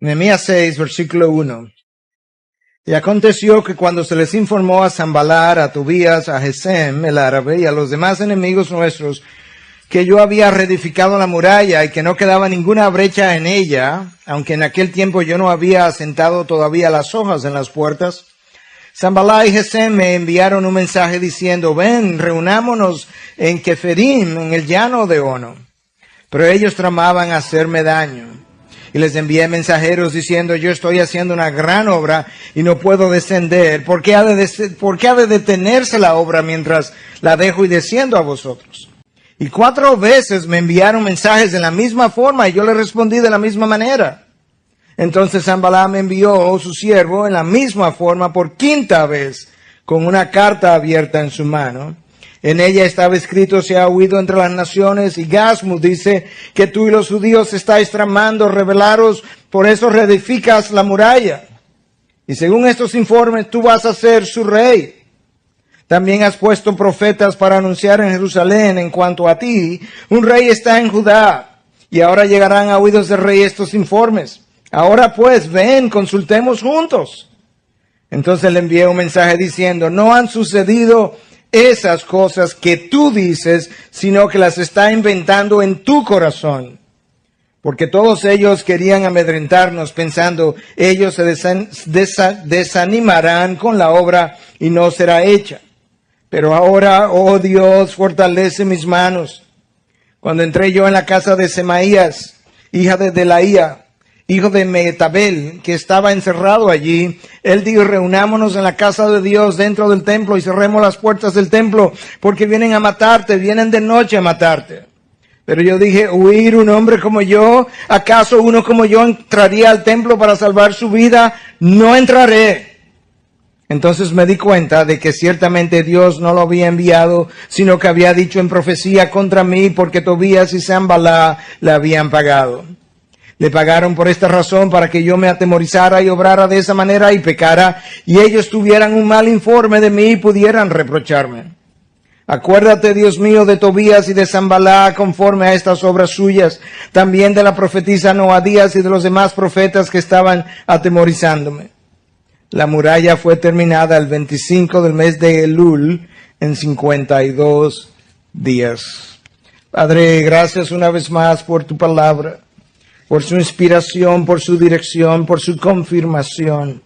Nehemías 6, versículo 1. Y aconteció que cuando se les informó a Sanballat, a Tobías, a Gesem, el árabe, y a los demás enemigos nuestros, que yo había reedificado la muralla y que no quedaba ninguna brecha en ella, aunque en aquel tiempo yo no había asentado todavía las hojas en las puertas, Sanballat y Gesem me enviaron un mensaje diciendo, ven, reunámonos en Keferim, en el llano de Ono. Pero ellos tramaban hacerme daño. Y les envié mensajeros diciendo, yo estoy haciendo una gran obra y no puedo descender. ¿Por qué ha de detenerse la obra mientras la dejo y desciendo a vosotros? Y 4 veces me enviaron mensajes de la misma forma y yo les respondí de la misma manera. Entonces Sanballat me envió su siervo en la misma forma por 5ª vez, con una carta abierta en su mano. En ella estaba escrito, se ha oído entre las naciones, y Gasmu dice que tú y los judíos estáis tramando rebelaros, por eso reedificas la muralla. Y según estos informes, tú vas a ser su rey. También has puesto profetas para anunciar en Jerusalén en cuanto a ti, un rey está en Judá, y ahora llegarán a oídos del rey estos informes. Ahora pues, ven, consultemos juntos. Entonces le envié un mensaje diciendo, no han sucedido esas cosas que tú dices, sino que las está inventando en tu corazón. Porque todos ellos querían amedrentarnos pensando, ellos se desanimarán con la obra y no será hecha. Pero ahora, oh Dios, fortalece mis manos. Cuando entré yo en la casa de Semaías, hija de Delaía, hijo de Mehetabel, que estaba encerrado allí, él dijo, reunámonos en la casa de Dios dentro del templo y cerremos las puertas del templo, porque vienen a matarte, vienen de noche a matarte. Pero yo dije, ¿huir un hombre como yo? ¿Acaso uno como yo entraría al templo para salvar su vida? No entraré. Entonces me di cuenta de que ciertamente Dios no lo había enviado, sino que había dicho en profecía contra mí, porque Tobías y Sanballat le habían pagado. Le pagaron por esta razón para que yo me atemorizara y obrara de esa manera y pecara, y ellos tuvieran un mal informe de mí y pudieran reprocharme. Acuérdate, Dios mío, de Tobías y de Sanballat conforme a estas obras suyas, también de la profetisa Noadías y de los demás profetas que estaban atemorizándome. La muralla fue terminada el 25 del mes de Elul en 52 días. Padre, gracias una vez más por tu palabra, por su inspiración, por su dirección, por su confirmación.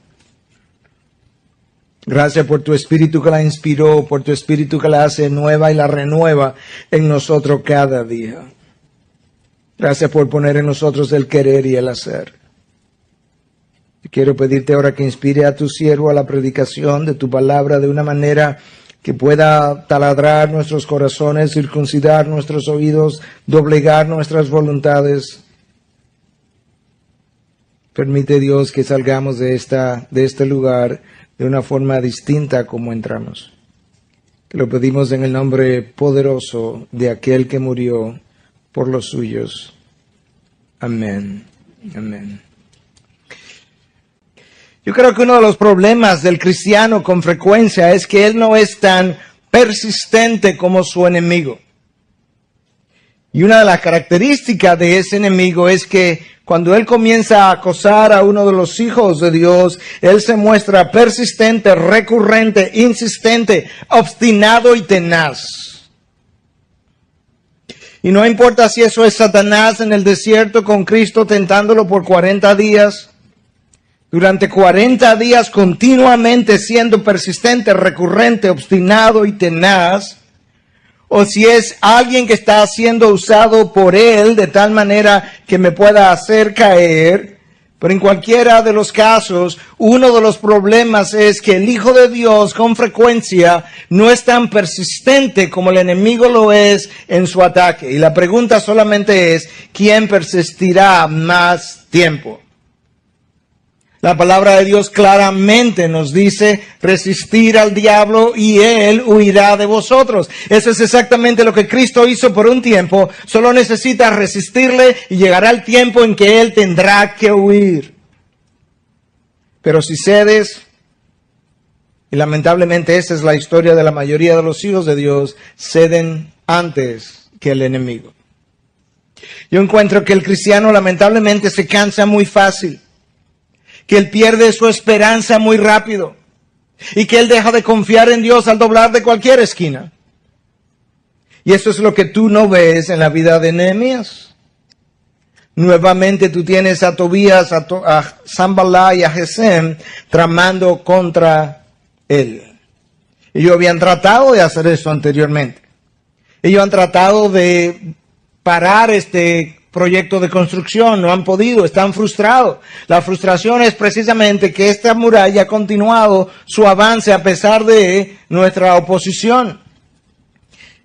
Gracias por tu Espíritu que la inspiró, por tu Espíritu que la hace nueva y la renueva en nosotros cada día. Gracias por poner en nosotros el querer y el hacer. Quiero pedirte ahora que inspire a tu siervo a la predicación de tu palabra de una manera que pueda taladrar nuestros corazones, circuncidar nuestros oídos, doblegar nuestras voluntades. Permite, Dios, que salgamos de este lugar de una forma distinta como entramos. Que lo pedimos en el nombre poderoso de aquel que murió por los suyos. Amén. Amén. Yo creo que uno de los problemas del cristiano con frecuencia es que él no es tan persistente como su enemigo. Y una de las características de ese enemigo es que cuando él comienza a acosar a uno de los hijos de Dios, él se muestra persistente, recurrente, insistente, obstinado y tenaz. Y no importa si eso es Satanás en el desierto con Cristo tentándolo por 40 días, durante 40 días continuamente siendo persistente, recurrente, obstinado y tenaz, o si es alguien que está siendo usado por él de tal manera que me pueda hacer caer. Pero en cualquiera de los casos, uno de los problemas es que el Hijo de Dios con frecuencia no es tan persistente como el enemigo lo es en su ataque. Y la pregunta solamente es, ¿quién persistirá más tiempo? La palabra de Dios claramente nos dice resistir al diablo y él huirá de vosotros. Eso es exactamente lo que Cristo hizo por un tiempo. Solo necesita resistirle y llegará el tiempo en que él tendrá que huir. Pero si cedes, y lamentablemente esa es la historia de la mayoría de los hijos de Dios, ceden antes que el enemigo. Yo encuentro que el cristiano lamentablemente se cansa muy fácil. que él pierde su esperanza muy rápido y que él deja de confiar en Dios al doblar de cualquier esquina. Y eso es lo que tú no ves en la vida de Nehemías. Nuevamente tú tienes a Tobías, a Sanballat y a Gesem tramando contra él. Ellos habían tratado de hacer eso anteriormente. Ellos han tratado de parar este proyecto de construcción, no han podido, están frustrados. La frustración es precisamente que esta muralla ha continuado su avance a pesar de nuestra oposición.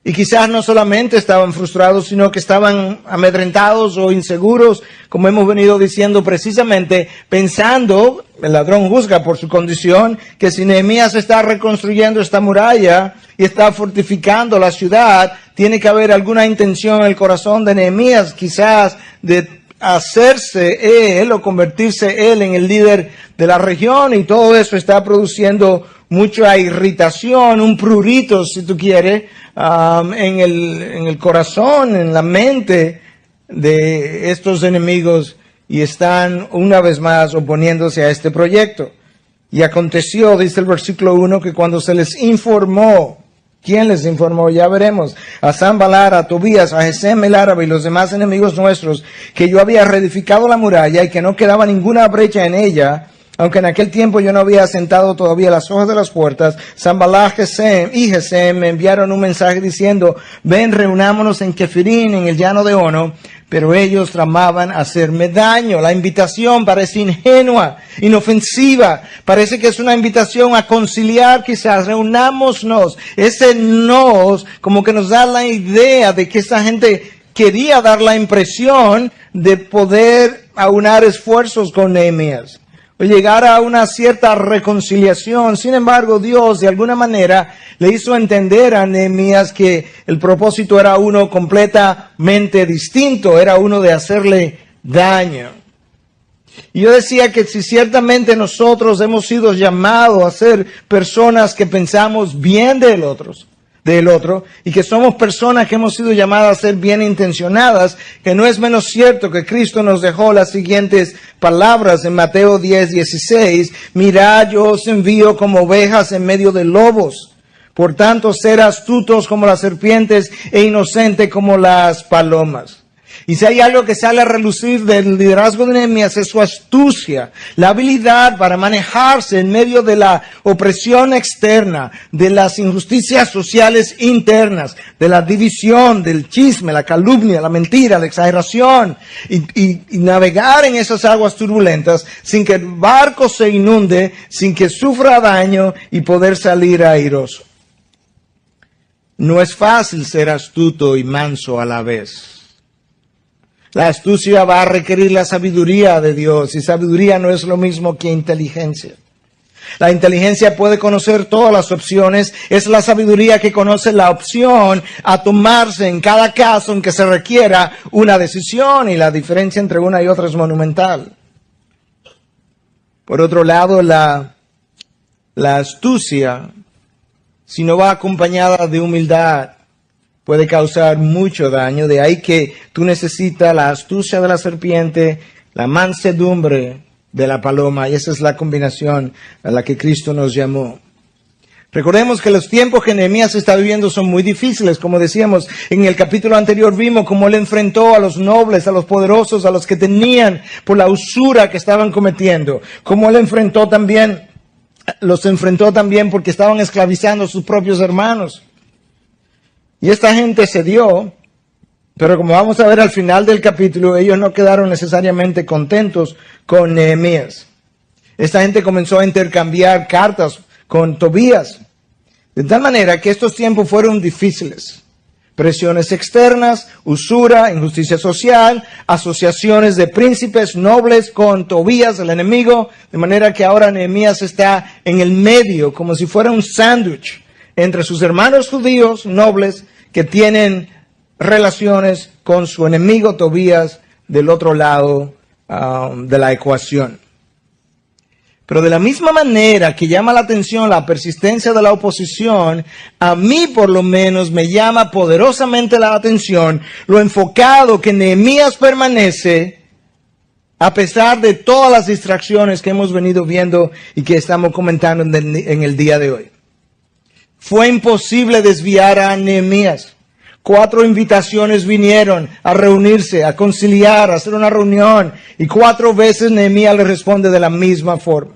Y quizás no solamente estaban frustrados, sino que estaban amedrentados o inseguros, como hemos venido diciendo precisamente, pensando, el ladrón juzga por su condición, que si Nehemías está reconstruyendo esta muralla y está fortificando la ciudad, tiene que haber alguna intención en el corazón de Nehemías, quizás de hacerse él o convertirse él en el líder de la región, y todo eso está produciendo mucha irritación, un prurito, si tú quieres, en el corazón, en la mente de estos enemigos, y están una vez más oponiéndose a este proyecto. Y aconteció, dice el versículo 1, que cuando se les informó, ¿quién les informó? Ya veremos. A Sanballat, a Tobías, a Gesem el árabe y los demás enemigos nuestros, que yo había reedificado la muralla y que no quedaba ninguna brecha en ella, aunque en aquel tiempo yo no había asentado todavía las hojas de las puertas. Sanballat, Gesem y Gesem me enviaron un mensaje diciendo, ven, reunámonos en Kefirín, en el llano de Ono. Pero ellos tramaban hacerme daño. La invitación parece ingenua, inofensiva. Parece que es una invitación a conciliar, quizás, reunámonos. Ese nos, como que nos da la idea de que esta gente quería dar la impresión de poder aunar esfuerzos con Nehemías, o llegar a una cierta reconciliación. Sin embargo, Dios de alguna manera le hizo entender a Nehemías que el propósito era uno completamente distinto, era uno de hacerle daño. Y yo decía que si ciertamente nosotros hemos sido llamados a ser personas que pensamos bien del otro, y que somos personas que hemos sido llamadas a ser bien intencionadas, que no es menos cierto que Cristo nos dejó las siguientes palabras en Mateo 10:16, mirad, yo os envío como ovejas en medio de lobos, por tanto ser astutos como las serpientes e inocentes como las palomas. Y si hay algo que sale a relucir del liderazgo de Nehemías es su astucia, la habilidad para manejarse en medio de la opresión externa, de las injusticias sociales internas, de la división, del chisme, la calumnia, la mentira, la exageración, y navegar en esas aguas turbulentas sin que el barco se inunde, sin que sufra daño y poder salir airoso. No es fácil ser astuto y manso a la vez. La astucia va a requerir la sabiduría de Dios, y sabiduría no es lo mismo que inteligencia. La inteligencia puede conocer todas las opciones, es la sabiduría que conoce la opción a tomarse en cada caso en que se requiera una decisión, y la diferencia entre una y otra es monumental. Por otro lado, la astucia, si no va acompañada de humildad, puede causar mucho daño. De ahí que tú necesitas la astucia de la serpiente, la mansedumbre de la paloma, y esa es la combinación a la que Cristo nos llamó. Recordemos que los tiempos que Nehemías está viviendo son muy difíciles. Como decíamos en el capítulo anterior, vimos cómo él enfrentó a los nobles, a los poderosos, a los que tenían por la usura que estaban cometiendo. Cómo él los enfrentó también porque estaban esclavizando a sus propios hermanos. Y esta gente cedió, pero como vamos a ver al final del capítulo, ellos no quedaron necesariamente contentos con Nehemías. Esta gente comenzó a intercambiar cartas con Tobías, de tal manera que estos tiempos fueron difíciles. Presiones externas, usura, injusticia social, asociaciones de príncipes nobles con Tobías, el enemigo, de manera que ahora Nehemías está en el medio, como si fuera un sándwich entre sus hermanos judíos nobles que tienen relaciones con su enemigo Tobías del otro lado de la ecuación. Pero de la misma manera que llama la atención la persistencia de la oposición, a mí por lo menos me llama poderosamente la atención lo enfocado que Nehemías permanece A pesar de todas las distracciones que hemos venido viendo y que estamos comentando en el día de hoy. Fue imposible desviar a Nehemías. 4 invitaciones vinieron a reunirse, a conciliar, a hacer una reunión. Y 4 veces Nehemías le responde de la misma forma.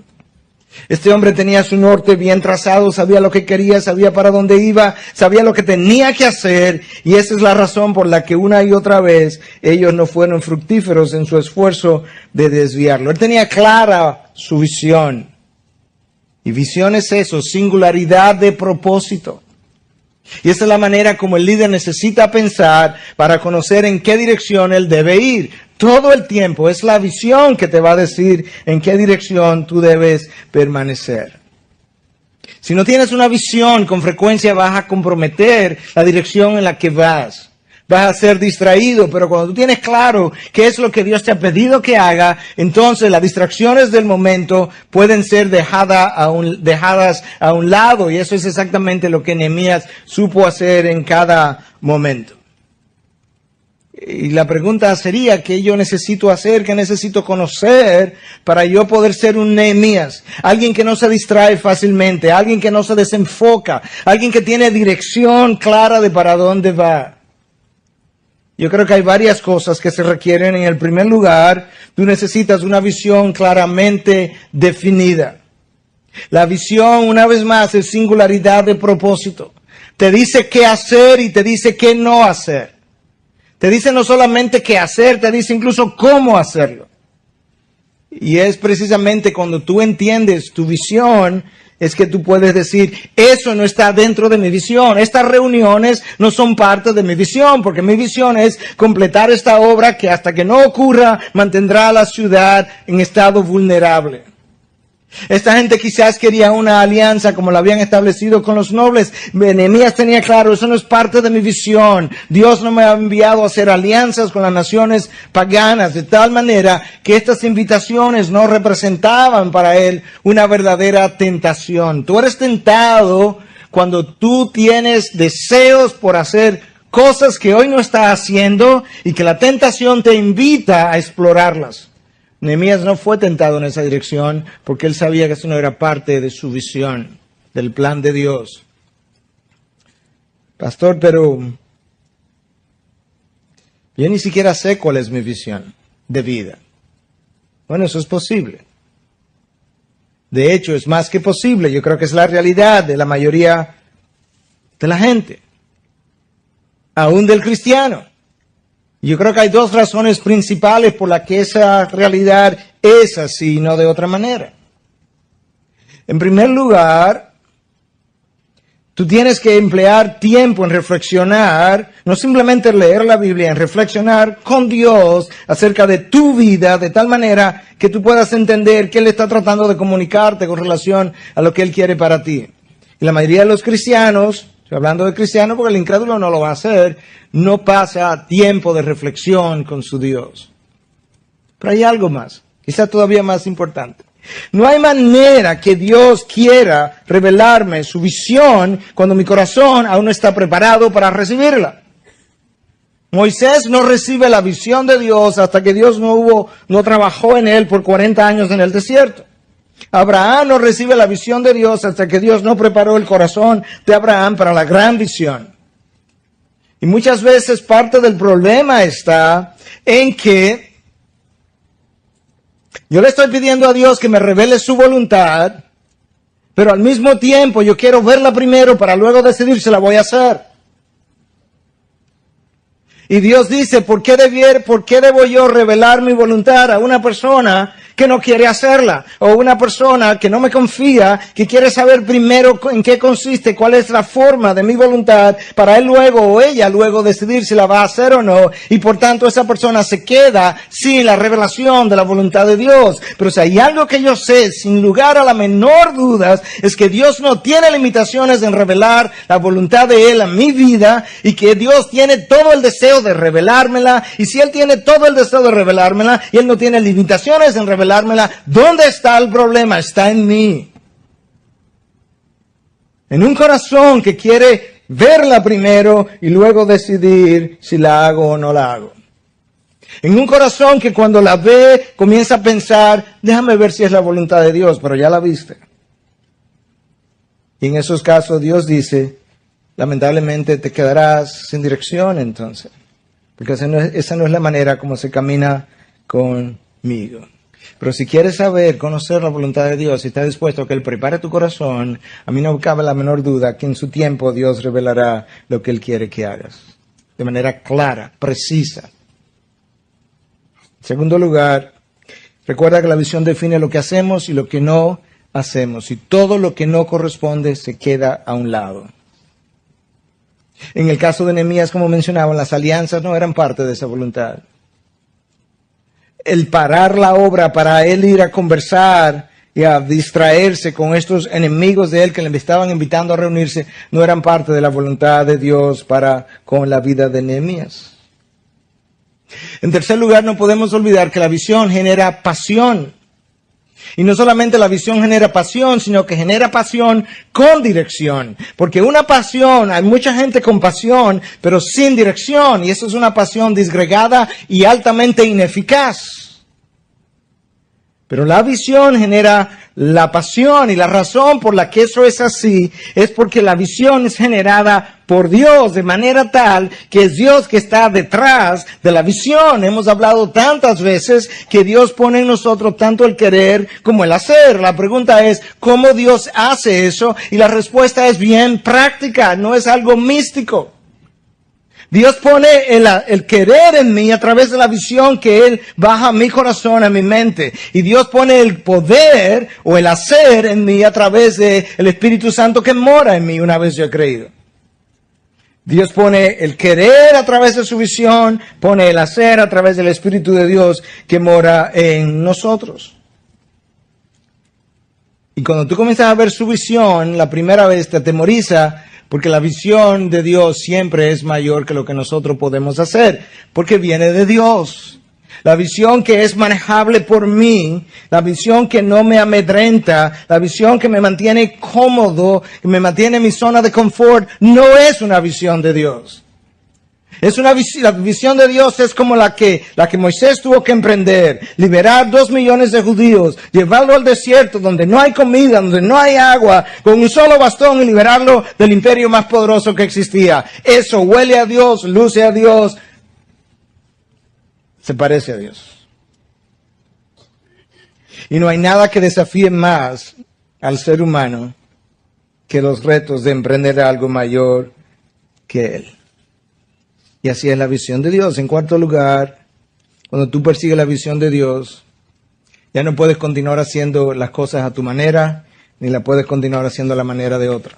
Este hombre tenía su norte bien trazado, sabía lo que quería, sabía para dónde iba, sabía lo que tenía que hacer, y esa es la razón por la que una y otra vez ellos no fueron fructíferos en su esfuerzo de desviarlo. Él tenía clara su visión. Y visión es eso, singularidad de propósito. Y esa es la manera como el líder necesita pensar para conocer en qué dirección él debe ir. Todo el tiempo es la visión que te va a decir en qué dirección tú debes permanecer. Si no tienes una visión, con frecuencia vas a comprometer la dirección en la que vas. Vas a ser distraído, pero cuando tú tienes claro qué es lo que Dios te ha pedido que haga, entonces las distracciones del momento pueden ser dejadas a un lado, y eso es exactamente lo que Nehemías supo hacer en cada momento. Y la pregunta sería, ¿qué yo necesito hacer? ¿Qué necesito conocer para yo poder ser un Nehemías? Alguien que no se distrae fácilmente, alguien que no se desenfoca, alguien que tiene dirección clara de para dónde va. Yo creo que hay varias cosas que se requieren. En el primer lugar, tú necesitas una visión claramente definida. La visión, una vez más, es singularidad de propósito. Te dice qué hacer y te dice qué no hacer. Te dice no solamente qué hacer, te dice incluso cómo hacerlo. Y es precisamente cuando tú entiendes tu visión, es que tú puedes decir, eso no está dentro de mi visión. Estas reuniones no son parte de mi visión, porque mi visión es completar esta obra que hasta que no ocurra, mantendrá a la ciudad en estado vulnerable. Esta gente quizás quería una alianza como la habían establecido con los nobles. Nehemías tenía claro, eso no es parte de mi visión. Dios no me ha enviado a hacer alianzas con las naciones paganas, de tal manera que estas invitaciones no representaban para él una verdadera tentación. Tú eres tentado cuando tú tienes deseos por hacer cosas que hoy no estás haciendo y que la tentación te invita a explorarlas. Nehemías no fue tentado en esa dirección porque él sabía que eso no era parte de su visión, del plan de Dios. Pastor, pero yo ni siquiera sé cuál es mi visión de vida. Bueno, eso es posible. De hecho, es más que posible. Yo creo que es la realidad de la mayoría de la gente, aún del cristiano. Yo creo que hay 2 razones principales por las que esa realidad es así y no de otra manera. En primer lugar, tú tienes que emplear tiempo en reflexionar, no simplemente leer la Biblia, en reflexionar con Dios acerca de tu vida, de tal manera que tú puedas entender qué Él está tratando de comunicarte con relación a lo que Él quiere para ti. Y la mayoría de los cristianos, estoy hablando de cristianos porque el incrédulo no lo va a hacer, no pasa tiempo de reflexión con su Dios. Pero hay algo más, quizá todavía más importante. No hay manera que Dios quiera revelarme su visión cuando mi corazón aún no está preparado para recibirla. Moisés no recibe la visión de Dios hasta que Dios no trabajó en él por 40 años en el desierto. Abraham no recibe la visión de Dios hasta que Dios no preparó el corazón de Abraham para la gran visión. Y muchas veces parte del problema está en que yo le estoy pidiendo a Dios que me revele su voluntad, pero al mismo tiempo yo quiero verla primero para luego decidir si la voy a hacer. Y Dios dice, ¿por qué debo yo revelar mi voluntad a una persona que no quiere hacerla? O una persona que no me confía, que quiere saber primero en qué consiste, cuál es la forma de mi voluntad, para él luego o ella luego decidir si la va a hacer o no. Y por tanto esa persona se queda sin la revelación de la voluntad de Dios. Pero si hay algo que yo sé, sin lugar a la menor duda, es que Dios no tiene limitaciones en revelar la voluntad de Él a mi vida, y que Dios tiene todo el deseo de revelármela. Y si Él tiene todo el deseo de revelármela y Él no tiene limitaciones en revelármela, ¿dónde está el problema? Está en mí. En un corazón que quiere verla primero y luego decidir si la hago o no la hago. En un corazón que cuando la ve comienza a pensar, déjame ver si es la voluntad de Dios, pero ya la viste. Y en esos casos Dios dice, lamentablemente te quedarás sin dirección entonces, porque esa no es la manera como se camina conmigo. Pero si quieres saber, conocer la voluntad de Dios y estás dispuesto a que Él prepare tu corazón, a mí no cabe la menor duda que en su tiempo Dios revelará lo que Él quiere que hagas. De manera clara, precisa. En segundo lugar, recuerda que la visión define lo que hacemos y lo que no hacemos. Y todo lo que no corresponde se queda a un lado. En el caso de Nehemías, como mencionaba, las alianzas no eran parte de esa voluntad. El parar la obra para él ir a conversar y a distraerse con estos enemigos de él que le estaban invitando a reunirse, no eran parte de la voluntad de Dios para con la vida de Nehemías. En tercer lugar, no podemos olvidar que la visión genera pasión. Y no solamente la visión genera pasión, sino que genera pasión con dirección. Porque una pasión, hay mucha gente con pasión, pero sin dirección. Y eso es una pasión disgregada y altamente ineficaz. Pero la visión genera la pasión, y la razón por la que eso es así es porque la visión es generada por Dios de manera tal que es Dios que está detrás de la visión. Hemos hablado tantas veces que Dios pone en nosotros tanto el querer como el hacer. La pregunta es, ¿cómo Dios hace eso? Y la respuesta es bien práctica, no es algo místico. Dios pone el querer en mí a través de la visión que Él baja a mi corazón, a mi mente. Y Dios pone el poder o el hacer en mí a través del Espíritu Santo que mora en mí una vez yo he creído. Dios pone el querer a través de su visión, pone el hacer a través del Espíritu de Dios que mora en nosotros. Y cuando tú comienzas a ver su visión, la primera vez te atemoriza, porque la visión de Dios siempre es mayor que lo que nosotros podemos hacer, porque viene de Dios. La visión que es manejable por mí, la visión que no me amedrenta, la visión que me mantiene cómodo, que me mantiene en mi zona de confort, no es una visión de Dios. La visión de Dios es como la que Moisés tuvo que emprender, liberar 2 millones de judíos, llevarlo al desierto donde no hay comida, donde no hay agua, con un solo bastón y liberarlo del imperio más poderoso que existía. Eso huele a Dios, luce a Dios, se parece a Dios. Y no hay nada que desafíe más al ser humano que los retos de emprender algo mayor que Él. Y así es la visión de Dios. En cuarto lugar, cuando tú persigues la visión de Dios, ya no puedes continuar haciendo las cosas a tu manera, ni la puedes continuar haciendo a la manera de otra.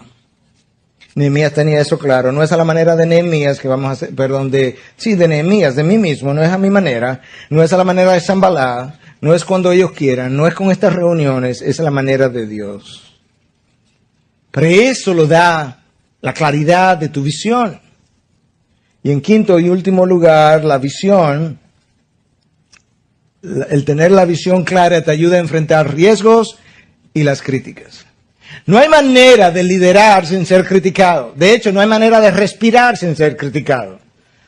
Nehemías tenía eso claro. No es a la manera de Nehemías que vamos a hacer, de Nehemías, de mí mismo, no es a mi manera, no es a la manera de Sanballat, no es cuando ellos quieran, no es con estas reuniones, es a la manera de Dios. Pero eso lo da la claridad de tu visión. Y en quinto y último lugar, la visión, el tener la visión clara te ayuda a enfrentar riesgos y las críticas. No hay manera de liderar sin ser criticado. De hecho, no hay manera de respirar sin ser criticado.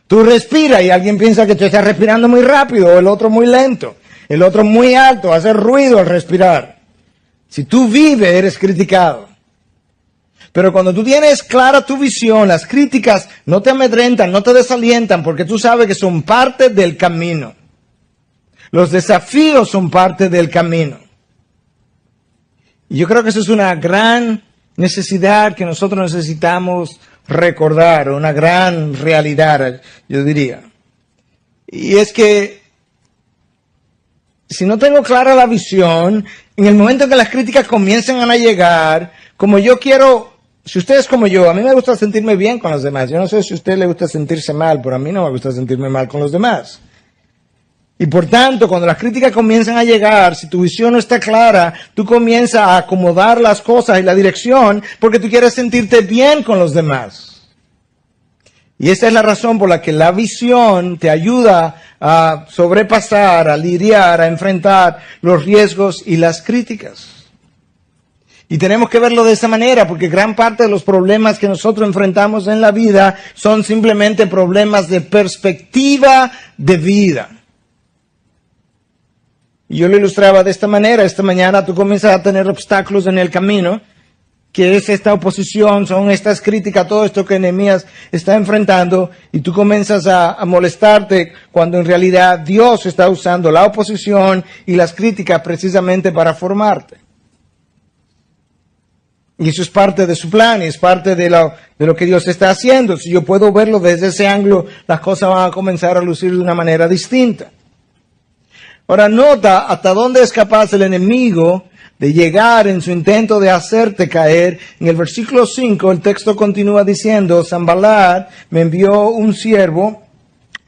Tú respiras y alguien piensa que tú estás respirando muy rápido, o el otro muy lento, el otro muy alto, hace ruido al respirar. Si tú vives, eres criticado. Pero cuando tú tienes clara tu visión, las críticas no te amedrentan, no te desalientan, porque tú sabes que son parte del camino. Los desafíos son parte del camino. Y yo creo que eso es una gran necesidad que nosotros necesitamos recordar, una gran realidad, yo diría. Y es que si no tengo clara la visión, en el momento en que las críticas comiencen a llegar, como yo quiero, si usted es como yo, a mí me gusta sentirme bien con los demás. Yo no sé si a usted le gusta sentirse mal, pero a mí no me gusta sentirme mal con los demás. Y por tanto, cuando las críticas comienzan a llegar, si tu visión no está clara, tú comienzas a acomodar las cosas y la dirección porque tú quieres sentirte bien con los demás. Y esa es la razón por la que la visión te ayuda a sobrepasar, a lidiar, a enfrentar los riesgos y las críticas. Y tenemos que verlo de esa manera, porque gran parte de los problemas que nosotros enfrentamos en la vida son simplemente problemas de perspectiva de vida. Y yo lo ilustraba de esta manera. Esta mañana tú comienzas a tener obstáculos en el camino, que es esta oposición, son estas críticas, todo esto que Nehemías está enfrentando, y tú comienzas a molestarte cuando en realidad Dios está usando la oposición y las críticas precisamente para formarte. Y eso es parte de su plan, y es parte de lo que Dios está haciendo. Si yo puedo verlo desde ese ángulo, las cosas van a comenzar a lucir de una manera distinta. Ahora nota hasta dónde es capaz el enemigo de llegar en su intento de hacerte caer. En el versículo 5 el texto continúa diciendo, Sanballat me envió un siervo,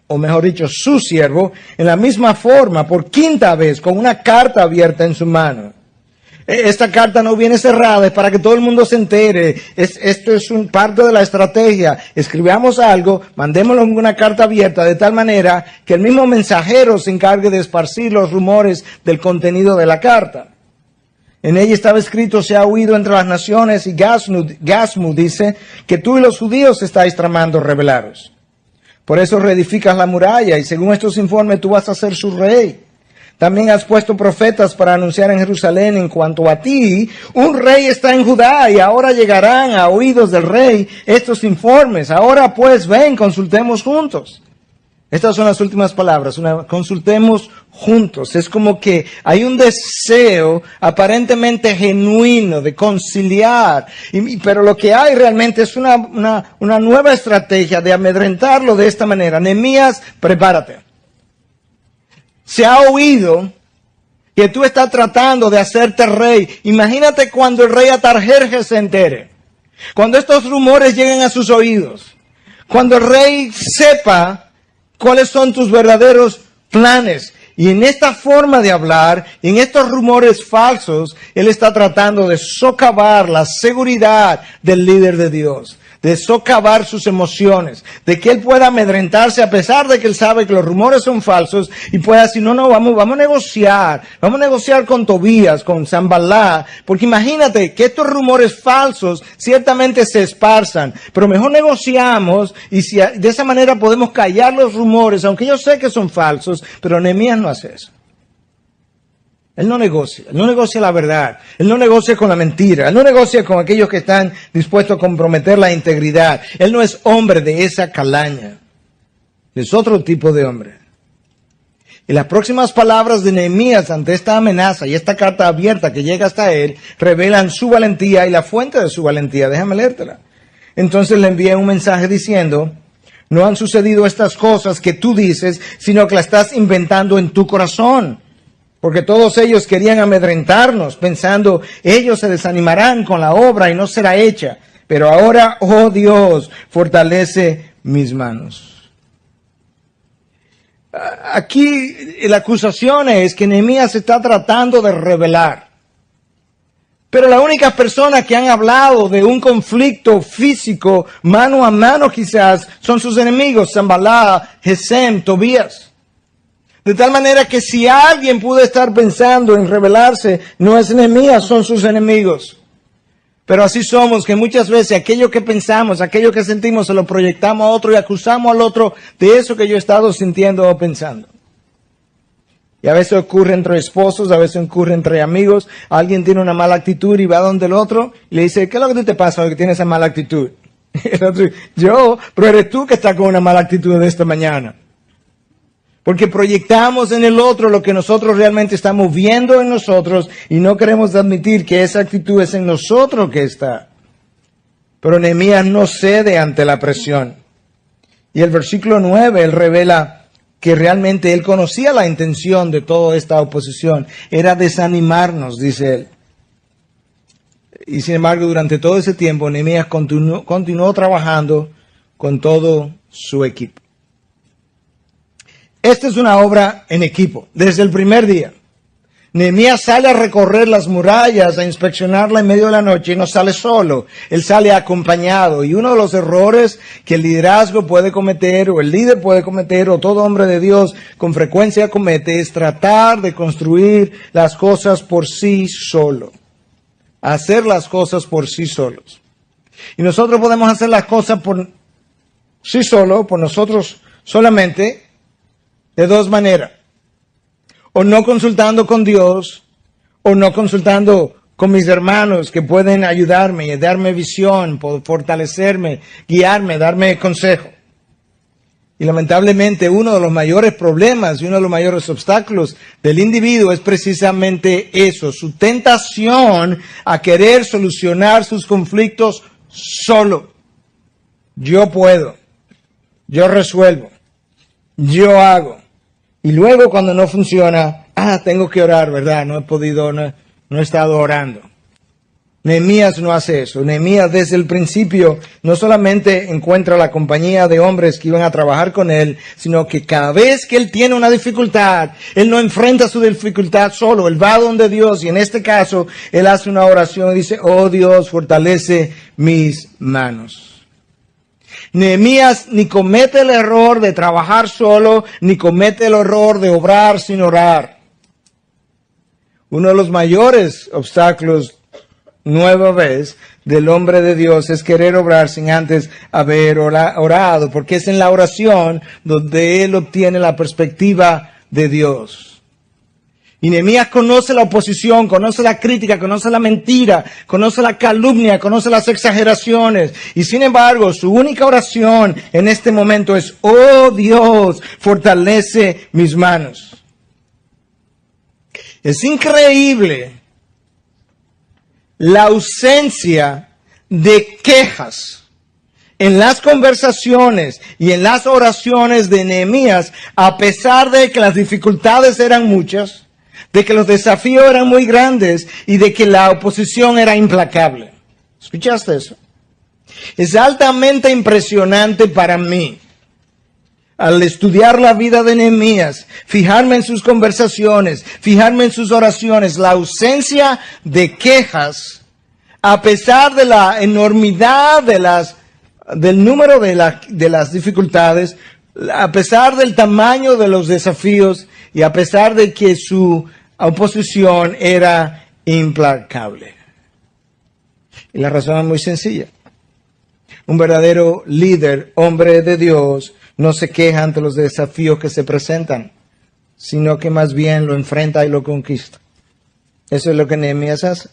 o mejor dicho, su siervo, en la misma forma, por quinta vez, con una carta abierta en su mano. Esta carta no viene cerrada, es para que todo el mundo se entere. Esto es parte de la estrategia. Escribamos algo, mandémoslo en una carta abierta de tal manera que el mismo mensajero se encargue de esparcir los rumores del contenido de la carta. En ella estaba escrito, se ha oído entre las naciones, y Gasmu dice que tú y los judíos estáis tramando rebelaros. Por eso reedificas la muralla, y según estos informes tú vas a ser su rey. También has puesto profetas para anunciar en Jerusalén en cuanto a ti, un rey está en Judá, y ahora llegarán a oídos del rey estos informes. Ahora pues ven, consultemos juntos. Estas son las últimas palabras, consultemos juntos. Es como que hay un deseo aparentemente genuino de conciliar, pero lo que hay realmente es una nueva estrategia de amedrentarlo de esta manera. Nehemías, prepárate. Se ha oído que tú estás tratando de hacerte rey. Imagínate cuando el rey Atarjerjes se entere. Cuando estos rumores lleguen a sus oídos. Cuando el rey sepa cuáles son tus verdaderos planes. Y en esta forma de hablar, en estos rumores falsos, él está tratando de socavar la seguridad del líder de Dios. De socavar sus emociones, de que él pueda amedrentarse a pesar de que él sabe que los rumores son falsos y pueda decir, no, vamos a negociar con Tobías, con Sanballat, porque imagínate que estos rumores falsos ciertamente se esparzan, pero mejor negociamos y si de esa manera podemos callar los rumores, aunque yo sé que son falsos, pero Nehemías no hace eso. Él no negocia la verdad, él no negocia con la mentira, él no negocia con aquellos que están dispuestos a comprometer la integridad. Él no es hombre de esa calaña, es otro tipo de hombre. Y las próximas palabras de Nehemías ante esta amenaza y esta carta abierta que llega hasta él, revelan su valentía y la fuente de su valentía. Déjame leértela. Entonces le envié un mensaje diciendo, no han sucedido estas cosas que tú dices, sino que las estás inventando en tu corazón. Porque todos ellos querían amedrentarnos, pensando, ellos se desanimarán con la obra y no será hecha. Pero ahora, oh Dios, fortalece mis manos. Aquí la acusación es que Nehemías se está tratando de rebelar. Pero las únicas personas que han hablado de un conflicto físico, mano a mano quizás, son sus enemigos, Sanballat, Gesem, Tobías. De tal manera que si alguien pudo estar pensando en rebelarse, no es Nehemías, son sus enemigos. Pero así somos, que muchas veces aquello que pensamos, aquello que sentimos, se lo proyectamos a otro y acusamos al otro de eso que yo he estado sintiendo o pensando. Y a veces ocurre entre esposos, a veces ocurre entre amigos. Alguien tiene una mala actitud y va donde el otro y le dice, ¿qué es lo que te pasa hoy que tienes esa mala actitud? El otro, yo, pero eres tú que estás con una mala actitud de esta mañana. Porque proyectamos en el otro lo que nosotros realmente estamos viendo en nosotros y no queremos admitir que esa actitud es en nosotros que está. Pero Nehemías no cede ante la presión. Y el versículo 9, él revela que realmente él conocía la intención de toda esta oposición. Era desanimarnos, dice él. Y sin embargo, durante todo ese tiempo, Nehemías continuó trabajando con todo su equipo. Esta es una obra en equipo, desde el primer día. Nehemías sale a recorrer las murallas, a inspeccionarla en medio de la noche y no sale solo, él sale acompañado. Y uno de los errores que el liderazgo puede cometer, o el líder puede cometer, o todo hombre de Dios con frecuencia comete, es tratar de construir las cosas por sí solo. Hacer las cosas por sí solos. Y nosotros podemos hacer las cosas por sí solo, por nosotros solamente, de dos maneras. o no consultando con Dios, o no consultando con mis hermanos que pueden ayudarme y darme visión, fortalecerme, guiarme, darme consejo. Y lamentablemente uno de los mayores problemas y uno de los mayores obstáculos del individuo es precisamente eso, su tentación a querer solucionar sus conflictos solo. Yo puedo, yo resuelvo, yo hago. Y luego cuando no funciona, tengo que orar, ¿verdad? No he podido, no he estado orando. Nehemías no hace eso. Nehemías desde el principio no solamente encuentra la compañía de hombres que iban a trabajar con él, sino que cada vez que él tiene una dificultad, él no enfrenta su dificultad solo, él va donde Dios y en este caso él hace una oración y dice, oh Dios, fortalece mis manos. Nehemías ni comete el error de trabajar solo, ni comete el error de obrar sin orar. Uno de los mayores obstáculos nueva vez del hombre de Dios es querer obrar sin antes haber orado, porque es en la oración donde él obtiene la perspectiva de Dios. Y Nehemías conoce la oposición, conoce la crítica, conoce la mentira, conoce la calumnia, conoce las exageraciones. Y sin embargo, su única oración en este momento es, oh Dios, fortalece mis manos. Es increíble la ausencia de quejas en las conversaciones y en las oraciones de Nehemías, a pesar de que las dificultades eran muchas, de que los desafíos eran muy grandes y de que la oposición era implacable. ¿Escuchaste eso? Es altamente impresionante para mí, al estudiar la vida de Nehemías, fijarme en sus conversaciones, fijarme en sus oraciones, la ausencia de quejas, a pesar de la enormidad del número de las dificultades, a pesar del tamaño de los desafíos y a pesar de que su oposición era implacable. Y la razón es muy sencilla. Un verdadero líder, hombre de Dios, no se queja ante los desafíos que se presentan, sino que más bien lo enfrenta y lo conquista. Eso es lo que Nehemías hace.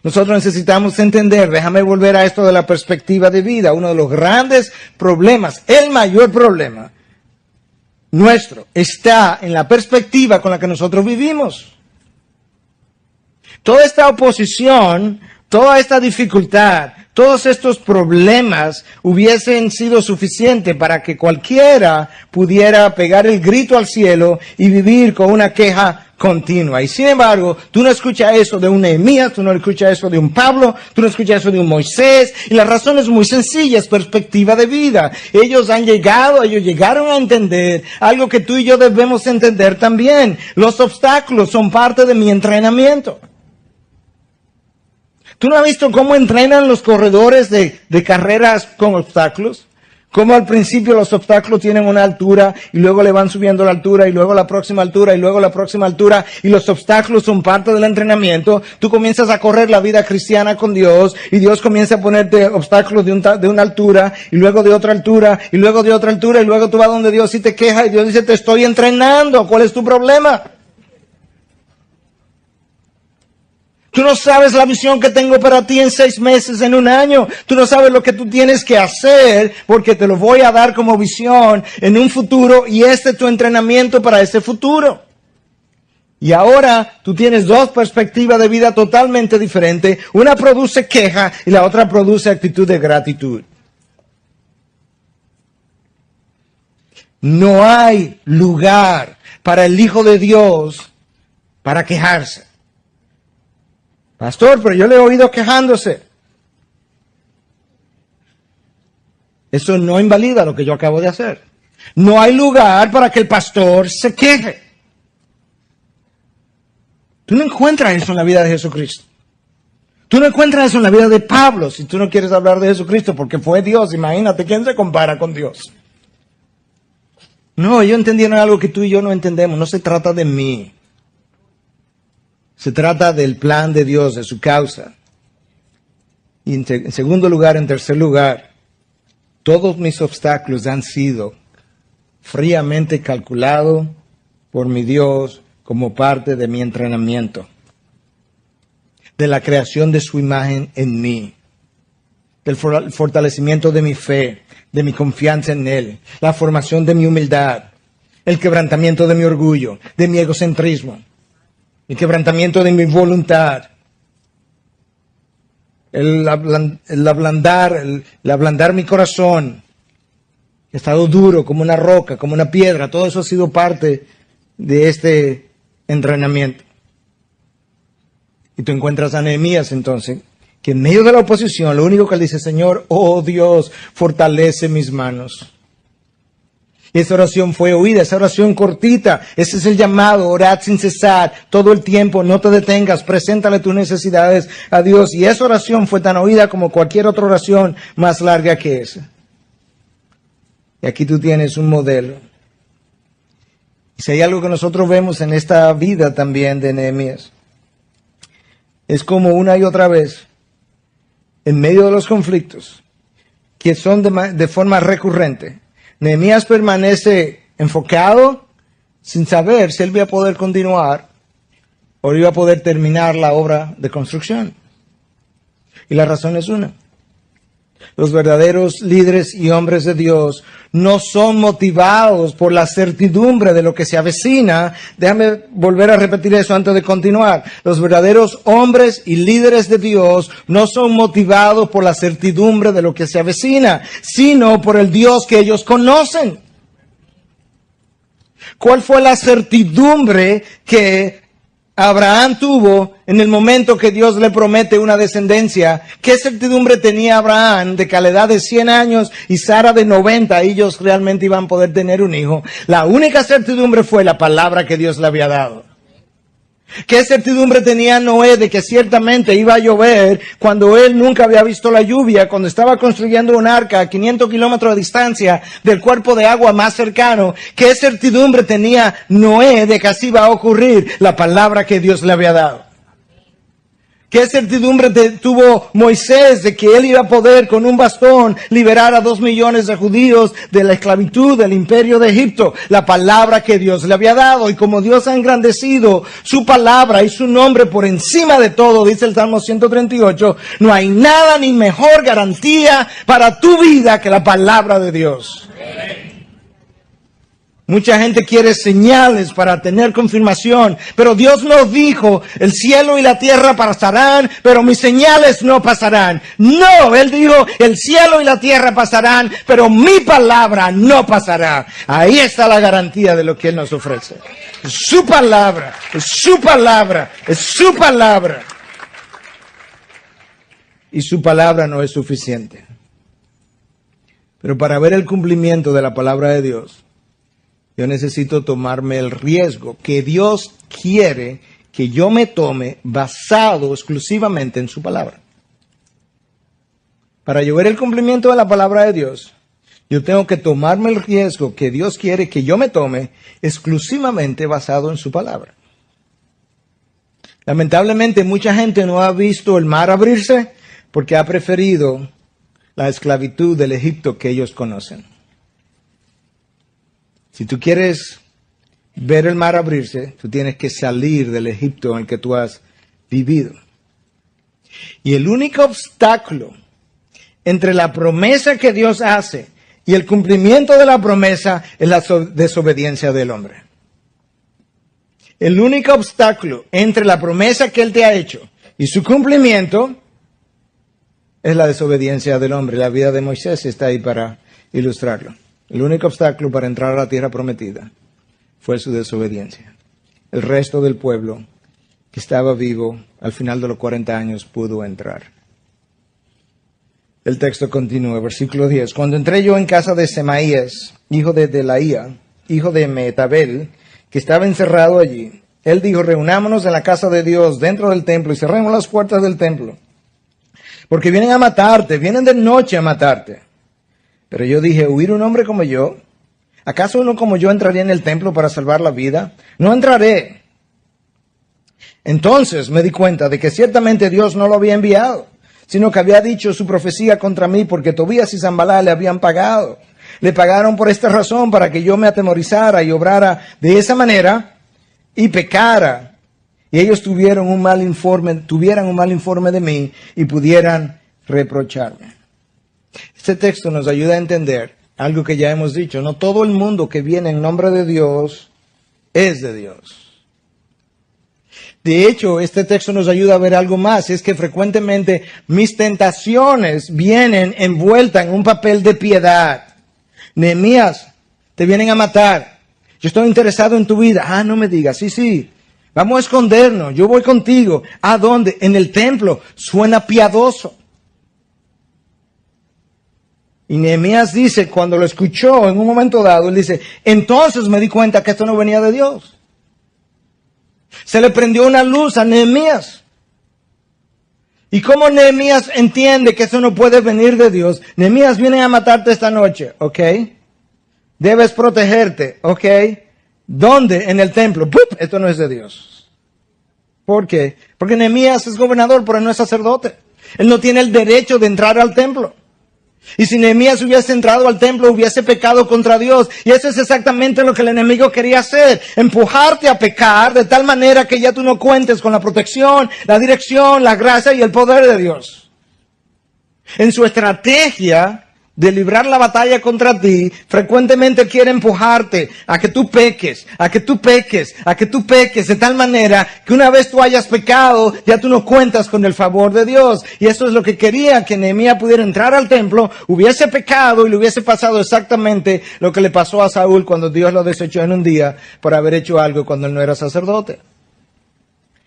Nosotros necesitamos entender, déjame volver a esto de la perspectiva de vida, uno de los grandes problemas, el mayor problema nuestro, está en la perspectiva con la que nosotros vivimos. Toda esta oposición, toda esta dificultad, todos estos problemas hubiesen sido suficientes para que cualquiera pudiera pegar el grito al cielo y vivir con una queja continua. Y sin embargo, tú no escuchas eso de un Nehemías, tú no escuchas eso de un Pablo, tú no escuchas eso de un Moisés. Y la razón es muy sencilla, es perspectiva de vida. Ellos llegaron a entender algo que tú y yo debemos entender también. Los obstáculos son parte de mi entrenamiento. ¿Tú no has visto cómo entrenan los corredores de carreras con obstáculos? Cómo al principio los obstáculos tienen una altura y luego le van subiendo la altura y luego la próxima altura y luego la próxima altura y los obstáculos son parte del entrenamiento. Tú comienzas a correr la vida cristiana con Dios y Dios comienza a ponerte obstáculos de una altura y luego de otra altura y luego de otra altura y luego tú vas donde Dios y te quejas y Dios dice, te estoy entrenando. ¿Cuál es tu problema? Tú no sabes la visión que tengo para ti en 6 meses, en 1 año. Tú no sabes lo que tú tienes que hacer porque te lo voy a dar como visión en un futuro y este es tu entrenamiento para ese futuro. Y ahora tú tienes 2 perspectivas de vida totalmente diferentes. Una produce queja y la otra produce actitud de gratitud. No hay lugar para el Hijo de Dios para quejarse. Pastor, pero yo le he oído quejándose. Eso no invalida lo que yo acabo de hacer. No hay lugar para que el pastor se queje. Tú no encuentras eso en la vida de Jesucristo. Tú no encuentras eso en la vida de Pablo, si tú no quieres hablar de Jesucristo, porque fue Dios. Imagínate, ¿quién se compara con Dios? No, ellos entendieron algo que tú y yo no entendemos. No se trata de mí. Se trata del plan de Dios, de su causa. Y en segundo lugar, en tercer lugar, todos mis obstáculos han sido fríamente calculados por mi Dios como parte de mi entrenamiento, de la creación de su imagen en mí, del fortalecimiento de mi fe, de mi confianza en Él, la formación de mi humildad, el quebrantamiento de mi orgullo, de mi egocentrismo, el quebrantamiento de mi voluntad, el ablandar mi corazón. He estado duro como una roca, como una piedra. Todo eso ha sido parte de este entrenamiento. Y tú encuentras a Nehemías entonces, que en medio de la oposición, lo único que él dice, Señor, oh Dios, fortalece mis manos. Y esa oración fue oída, esa oración cortita. Ese es el llamado, orad sin cesar, todo el tiempo, no te detengas, preséntale tus necesidades a Dios. Y esa oración fue tan oída como cualquier otra oración más larga que esa. Y aquí tú tienes un modelo. Y si hay algo que nosotros vemos en esta vida también de Nehemías, es como una y otra vez, en medio de los conflictos, que son de forma recurrente, Nehemías permanece enfocado sin saber si él iba a poder continuar o iba a poder terminar la obra de construcción. Y la razón es una. Los verdaderos líderes y hombres de Dios no son motivados por la certidumbre de lo que se avecina. Déjame volver a repetir eso antes de continuar. Los verdaderos hombres y líderes de Dios no son motivados por la certidumbre de lo que se avecina, sino por el Dios que ellos conocen. ¿Cuál fue la certidumbre que Abraham tuvo en el momento que Dios le promete una descendencia? ¿Qué certidumbre tenía Abraham de que a la edad de 100 años y Sara de 90 ellos realmente iban a poder tener un hijo? La única certidumbre fue la palabra que Dios le había dado. ¿Qué certidumbre tenía Noé de que ciertamente iba a llover cuando él nunca había visto la lluvia, cuando estaba construyendo un arca a 500 kilómetros de distancia del cuerpo de agua más cercano? ¿Qué certidumbre tenía Noé de que así iba a ocurrir? La palabra que Dios le había dado. ¿Qué certidumbre tuvo Moisés de que él iba a poder con un bastón liberar a 2 millones de judíos de la esclavitud del imperio de Egipto? La palabra que Dios le había dado. Y como Dios ha engrandecido su palabra y su nombre por encima de todo, dice el Salmo 138, no hay nada ni mejor garantía para tu vida que la palabra de Dios. Mucha gente quiere señales para tener confirmación, pero Dios nos dijo, el cielo y la tierra pasarán, pero mis señales no pasarán. No, Él dijo, el cielo y la tierra pasarán, pero mi palabra no pasará. Ahí está la garantía de lo que Él nos ofrece. Es su palabra, es su palabra, es su palabra. Y su palabra no es suficiente. Pero para ver el cumplimiento de la palabra de Dios, yo necesito tomarme el riesgo que Dios quiere que yo me tome basado exclusivamente en su palabra. Para yo ver el cumplimiento de la palabra de Dios, yo tengo que tomarme el riesgo que Dios quiere que yo me tome exclusivamente basado en su palabra. Lamentablemente mucha gente no ha visto el mar abrirse porque ha preferido la esclavitud del Egipto que ellos conocen. Si tú quieres ver el mar abrirse, tú tienes que salir del Egipto en el que tú has vivido. Y el único obstáculo entre la promesa que Dios hace y el cumplimiento de la promesa es la desobediencia del hombre. El único obstáculo entre la promesa que Él te ha hecho y su cumplimiento es la desobediencia del hombre. La vida de Moisés está ahí para ilustrarlo. El único obstáculo para entrar a la tierra prometida fue su desobediencia. El resto del pueblo que estaba vivo al final de los 40 años pudo entrar. El texto continúa, versículo 10. Cuando entré yo en casa de Semaías, hijo de Delaía, hijo de Mehetabel, que estaba encerrado allí, él dijo, reunámonos en la casa de Dios dentro del templo y cerremos las puertas del templo. Porque vienen a matarte, vienen de noche a matarte. Pero yo dije, ¿huir un hombre como yo? ¿Acaso uno como yo entraría en el templo para salvar la vida? No entraré. Entonces me di cuenta de que ciertamente Dios no lo había enviado, sino que había dicho su profecía contra mí porque Tobías y Sanballat le habían pagado. Le pagaron por esta razón para que yo me atemorizara y obrara de esa manera. y pecara, y ellos tuvieran un mal informe de mí y pudieran reprocharme. Este texto nos ayuda a entender algo que ya hemos dicho. No todo el mundo que viene en nombre de Dios es de Dios. De hecho, este texto nos ayuda a ver algo más, y es que frecuentemente mis tentaciones vienen envueltas en un papel de piedad. Nehemías, te vienen a matar. Yo estoy interesado en tu vida. Ah, no me digas. Sí. Vamos a escondernos. Yo voy contigo. ¿A dónde? En el templo. Suena piadoso. Y Nehemías dice, cuando lo escuchó en un momento dado, él dice, entonces me di cuenta que esto no venía de Dios. Se le prendió una luz a Nehemías. ¿Y cómo Nehemías entiende que eso no puede venir de Dios? Nehemías, viene a matarte esta noche, ¿ok? Debes protegerte, ¿ok? ¿Dónde? En el templo. ¡Pup! Esto no es de Dios. ¿Por qué? Porque Nehemías es gobernador, pero no es sacerdote. Él no tiene el derecho de entrar al templo. Y si Nehemías hubiese entrado al templo, hubiese pecado contra Dios. Y eso es exactamente lo que el enemigo quería hacer. Empujarte a pecar de tal manera que ya tú no cuentes con la protección, la dirección, la gracia y el poder de Dios. En su estrategia de librar la batalla contra ti, frecuentemente quiere empujarte a que tú peques, de tal manera que una vez tú hayas pecado, ya tú no cuentas con el favor de Dios. Y eso es lo que quería, que Nehemías pudiera entrar al templo, hubiese pecado y le hubiese pasado exactamente lo que le pasó a Saúl cuando Dios lo desechó en un día por haber hecho algo cuando él no era sacerdote.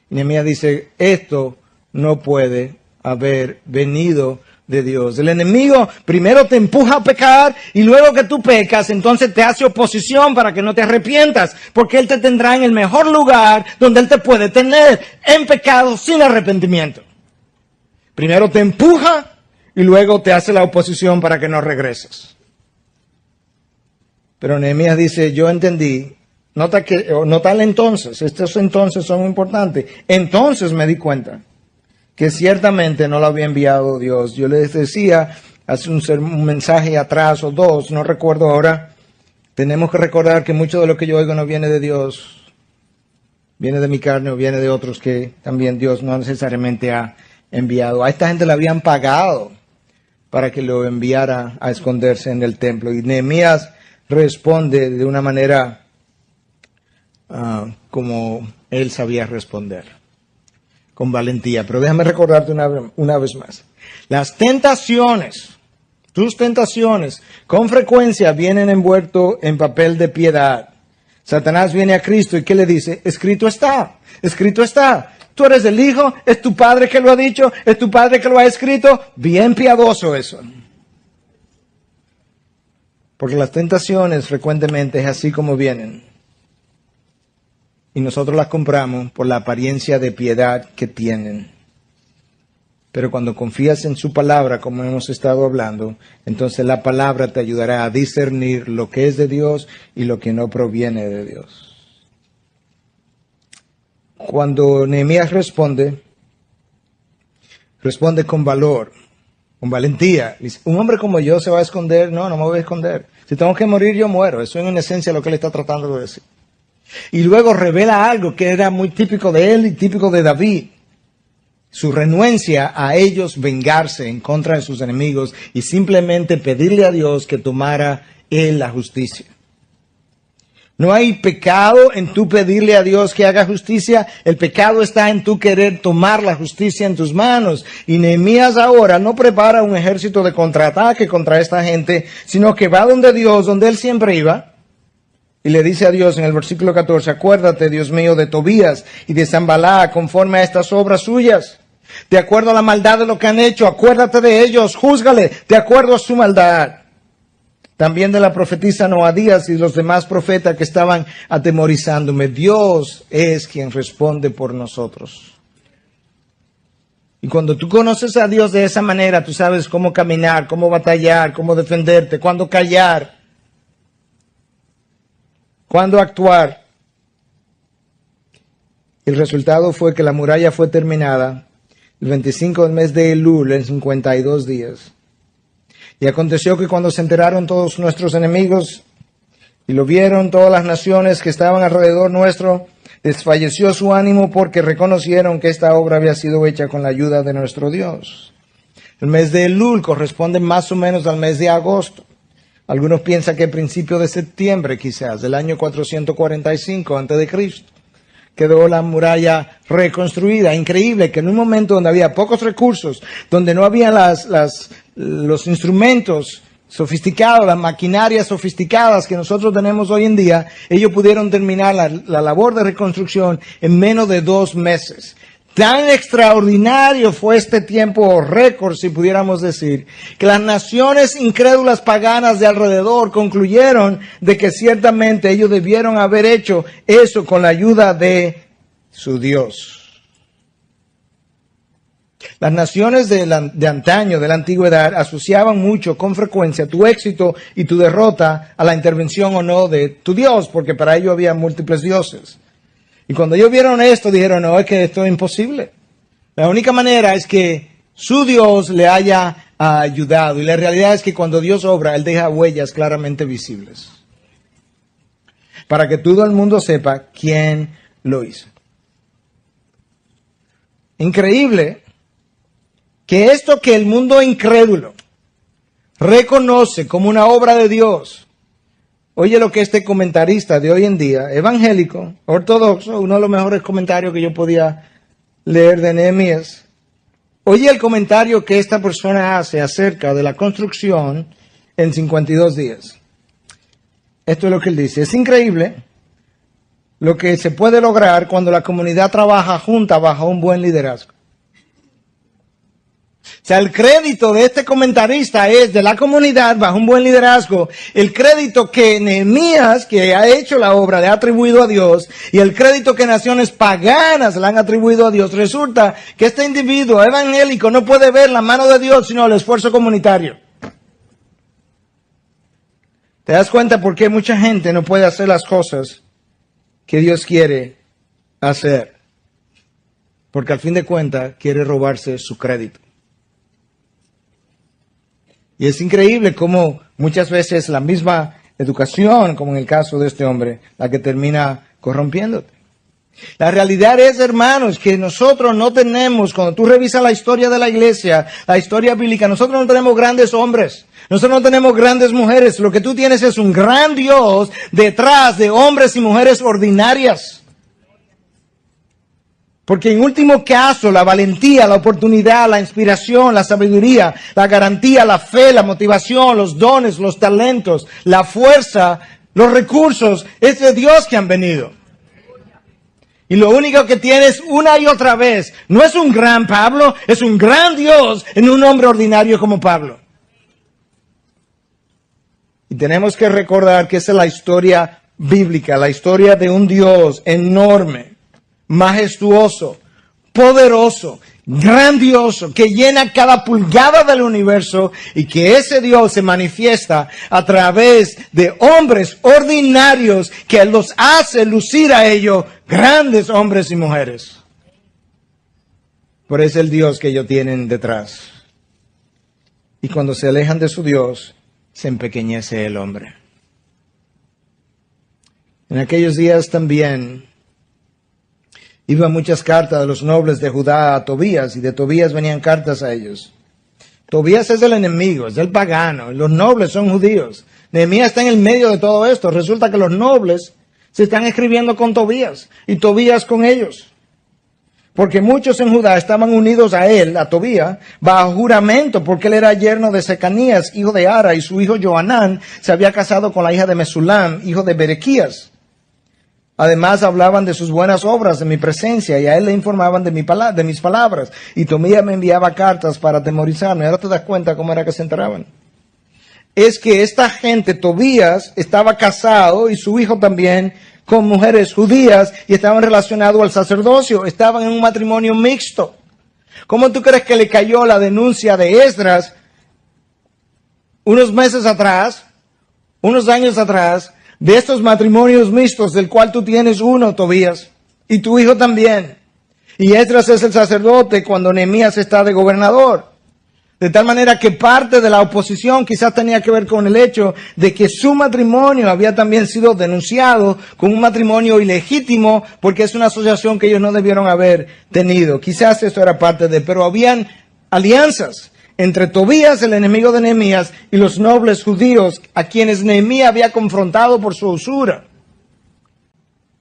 Y Nehemías dice, esto no puede haber venido de Dios. El enemigo primero te empuja a pecar y luego que tú pecas, entonces te hace oposición para que no te arrepientas, porque él te tendrá en el mejor lugar donde él te puede tener, en pecado sin arrepentimiento. Primero te empuja y luego te hace la oposición para que no regreses. Pero Nehemías dice, yo entendí, nota el entonces, estos entonces son importantes. Entonces me di cuenta que ciertamente no lo había enviado Dios. Yo les decía hace un mensaje atrás o dos, no recuerdo ahora, tenemos que recordar que mucho de lo que yo oigo no viene de Dios, viene de mi carne o viene de otros que también Dios no necesariamente ha enviado. A esta gente le habían pagado para que lo enviara a esconderse en el templo. Y Nehemías responde de una manera como él sabía responder, con valentía. Pero déjame recordarte una vez más. Las tentaciones, tus tentaciones, con frecuencia vienen envueltos en papel de piedad. Satanás viene a Cristo y ¿qué le dice? Escrito está, escrito está. Tú eres el Hijo, es tu Padre que lo ha dicho, es tu Padre que lo ha escrito. Bien piadoso eso. Porque las tentaciones frecuentemente es así como vienen. Y nosotros las compramos por la apariencia de piedad que tienen. Pero cuando confías en su palabra, como hemos estado hablando, entonces la palabra te ayudará a discernir lo que es de Dios y lo que no proviene de Dios. Cuando Nehemías responde con valor, con valentía. Dice, un hombre como yo se va a esconder. No me voy a esconder. Si tengo que morir, yo muero. Eso es en esencia lo que él está tratando de decir. Y luego revela algo que era muy típico de él y típico de David. Su renuencia a ellos vengarse en contra de sus enemigos y simplemente pedirle a Dios que tomara él la justicia. No hay pecado en tú pedirle a Dios que haga justicia. El pecado está en tú querer tomar la justicia en tus manos. Y Nehemías ahora no prepara un ejército de contraataque contra esta gente, sino que va donde Dios, donde él siempre iba. Y le dice a Dios en el versículo 14, acuérdate, Dios mío, de Tobías y de Sanbalá, conforme a estas obras suyas. De acuerdo a la maldad de lo que han hecho, acuérdate de ellos, júzgale, de acuerdo a su maldad. También de la profetisa Noadías y los demás profetas que estaban atemorizándome. Dios es quien responde por nosotros. Y cuando tú conoces a Dios de esa manera, tú sabes cómo caminar, cómo batallar, cómo defenderte, cuándo callar, cuándo actuar. El resultado fue que la muralla fue terminada el 25 del mes de Elul en 52 días. Y aconteció que cuando se enteraron todos nuestros enemigos y lo vieron todas las naciones que estaban alrededor nuestro, Desfalleció su ánimo porque reconocieron que esta obra había sido hecha con la ayuda de nuestro Dios. El mes de Elul corresponde más o menos al mes de agosto. Algunos piensan que el principio de septiembre, quizás, del año 445 a.C., quedó la muralla reconstruida. Increíble que en un momento donde había pocos recursos, donde no había los instrumentos sofisticados, las maquinarias sofisticadas que nosotros tenemos hoy en día, ellos pudieron terminar la labor de reconstrucción en menos de 2 meses. Tan extraordinario fue este tiempo récord, si pudiéramos decir, que las naciones incrédulas paganas de alrededor concluyeron de que ciertamente ellos debieron haber hecho eso con la ayuda de su Dios. Las naciones de antaño, de la antigüedad, asociaban mucho, con frecuencia, tu éxito y tu derrota a la intervención o no de tu Dios, porque para ello había múltiples dioses. Y cuando ellos vieron esto, dijeron, no, es que esto es imposible. La única manera es que su Dios le haya ayudado. Y la realidad es que cuando Dios obra, Él deja huellas claramente visibles, para que todo el mundo sepa quién lo hizo. Increíble que esto que el mundo incrédulo reconoce como una obra de Dios. Oye lo que este comentarista de hoy en día, evangélico, ortodoxo, uno de los mejores comentarios que yo podía leer de Nehemías. Oye el comentario que esta persona hace acerca de la construcción en 52 días. Esto es lo que él dice. Es increíble lo que se puede lograr cuando la comunidad trabaja junta bajo un buen liderazgo. O sea, el crédito de este comentarista es de la comunidad bajo un buen liderazgo. El crédito que Nehemías, que ha hecho la obra, le ha atribuido a Dios, y el crédito que naciones paganas le han atribuido a Dios. Resulta que este individuo evangélico no puede ver la mano de Dios, sino el esfuerzo comunitario. ¿Te das cuenta por qué mucha gente no puede hacer las cosas que Dios quiere hacer? Porque al fin de cuentas quiere robarse su crédito. Y es increíble cómo muchas veces la misma educación, como en el caso de este hombre, la que termina corrompiéndote. La realidad es, hermanos, que nosotros no tenemos, cuando tú revisas la historia de la iglesia, la historia bíblica, nosotros no tenemos grandes hombres, nosotros no tenemos grandes mujeres. Lo que tú tienes es un gran Dios detrás de hombres y mujeres ordinarias. Porque en último caso, la valentía, la oportunidad, la inspiración, la sabiduría, la garantía, la fe, la motivación, los dones, los talentos, la fuerza, los recursos, es de Dios que han venido. Y lo único que tienes una y otra vez, no es un gran Pablo, es un gran Dios en un hombre ordinario como Pablo. Y tenemos que recordar que esa es la historia bíblica, la historia de un Dios enorme, majestuoso, poderoso, grandioso, que llena cada pulgada del universo, y que ese Dios se manifiesta a través de hombres ordinarios que los hace lucir a ellos grandes hombres y mujeres. Por eso es el Dios que ellos tienen detrás. Y cuando se alejan de su Dios, se empequeñece el hombre. En aquellos días también iban muchas cartas de los nobles de Judá a Tobías, y de Tobías venían cartas a ellos. Tobías es el enemigo, es el pagano, y los nobles son judíos. Nehemías está en el medio de todo esto. Resulta que los nobles se están escribiendo con Tobías, y Tobías con ellos. Porque muchos en Judá estaban unidos a él, a Tobías, bajo juramento, porque él era yerno de Secanías, hijo de Ara, y su hijo Johanán se había casado con la hija de Mesulam, hijo de Berequías. Además hablaban de sus buenas obras en mi presencia, y a él le informaban de mis palabras. Y Tobías me enviaba cartas para atemorizarme. Ahora te das cuenta cómo era que se enteraban. Es que esta gente, Tobías, estaba casado, y su hijo también, con mujeres judías, y estaban relacionados al sacerdocio. Estaban en un matrimonio mixto. ¿Cómo tú crees que le cayó la denuncia de Esdras unos meses atrás, unos años atrás, de estos matrimonios mixtos, del cual tú tienes uno, Tobías, y tu hijo también? Y Esdras es el sacerdote cuando Nehemías está de gobernador. De tal manera que parte de la oposición quizás tenía que ver con el hecho de que su matrimonio había también sido denunciado como un matrimonio ilegítimo porque es una asociación que ellos no debieron haber tenido. Quizás eso era parte de, pero habían alianzas entre Tobías, el enemigo de Nehemías, y los nobles judíos a quienes Nehemías había confrontado por su usura.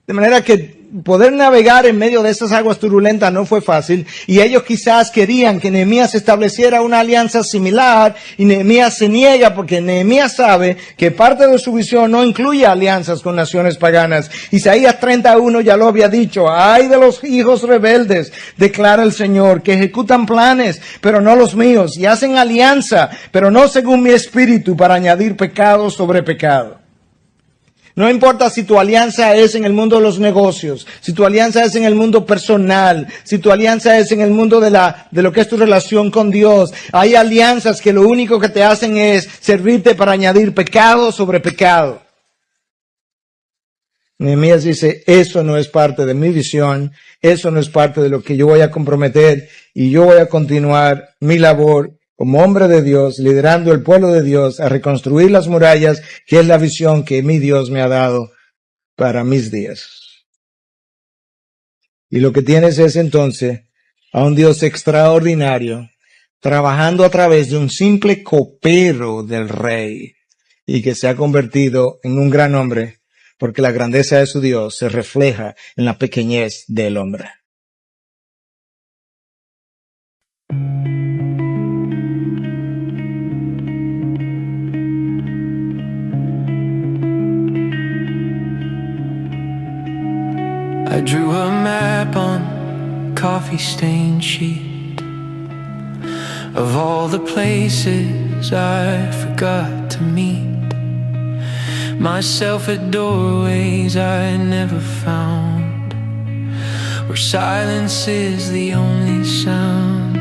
De manera que poder navegar en medio de esas aguas turbulentas no fue fácil, y ellos quizás querían que Nehemías estableciera una alianza similar, y Nehemías se niega porque Nehemías sabe que parte de su visión no incluye alianzas con naciones paganas. Isaías 31 ya lo había dicho: ay de los hijos rebeldes, declara el Señor, que ejecutan planes, pero no los míos, y hacen alianza, pero no según mi espíritu, para añadir pecado sobre pecado. No importa si tu alianza es en el mundo de los negocios, si tu alianza es en el mundo personal, si tu alianza es en el mundo de lo que es tu relación con Dios. Hay alianzas que lo único que te hacen es servirte para añadir pecado sobre pecado. Nehemías dice: eso no es parte de mi visión, eso no es parte de lo que yo voy a comprometer, y yo voy a continuar mi labor como hombre de Dios, liderando el pueblo de Dios a reconstruir las murallas, que es la visión que mi Dios me ha dado para mis días. Y lo que tienes es entonces a un Dios extraordinario, trabajando a través de un simple copero del rey, y que se ha convertido en un gran hombre, porque la grandeza de su Dios se refleja en la pequeñez del hombre. I drew a map on a coffee-stained sheet of all the places I forgot to meet, myself at doorways I never found, where silence is the only sound.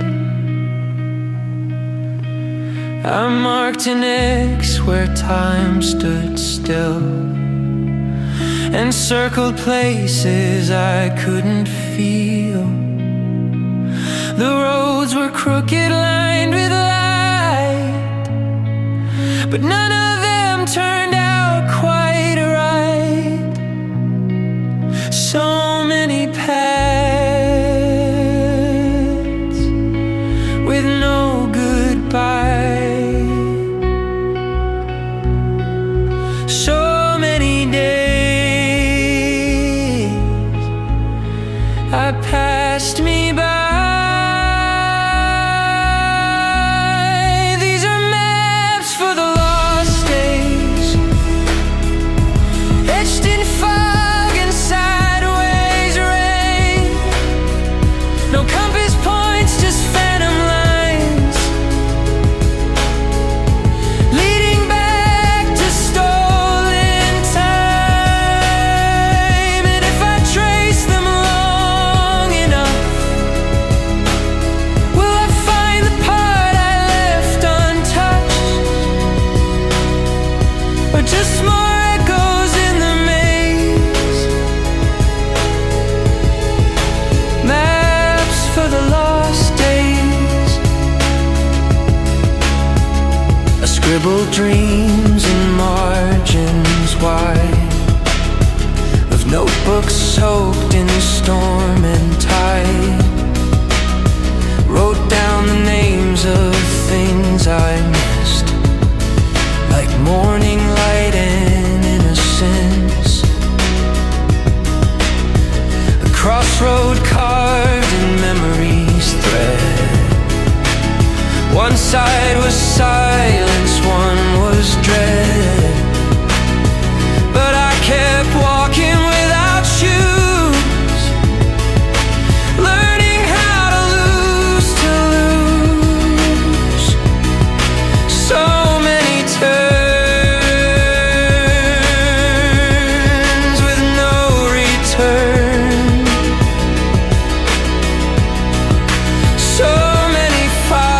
I marked an X where time stood still, and circled places I couldn't feel. The roads were crooked, lined with light, but none of them turned out quite right. So many paths with no goodbye. So many days passed me by. These are maps for the lost days, etched in fog and sideways rain. No compass points, just phantom lines, leading back to stolen time. And if I trace them long enough, will I find the part I left untouched, or just more echoes in the maze? Maps for the lost days. I scribbled dreams in margins wide of notebooks soaked in storm and tide. Wrote down the names of things I missed, like morning light and innocence. A crossroad carved in memory's thread. One side was silence, one was dread, but I kept walking without shoes, learning how to lose. So many turns with no return. So many fights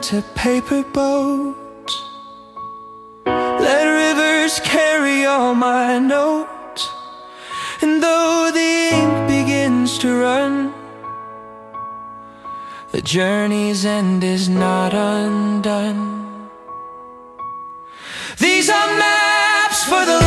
to paper boats. Let rivers carry all my notes. And though the ink begins to run, the journey's end is not undone. These are maps for the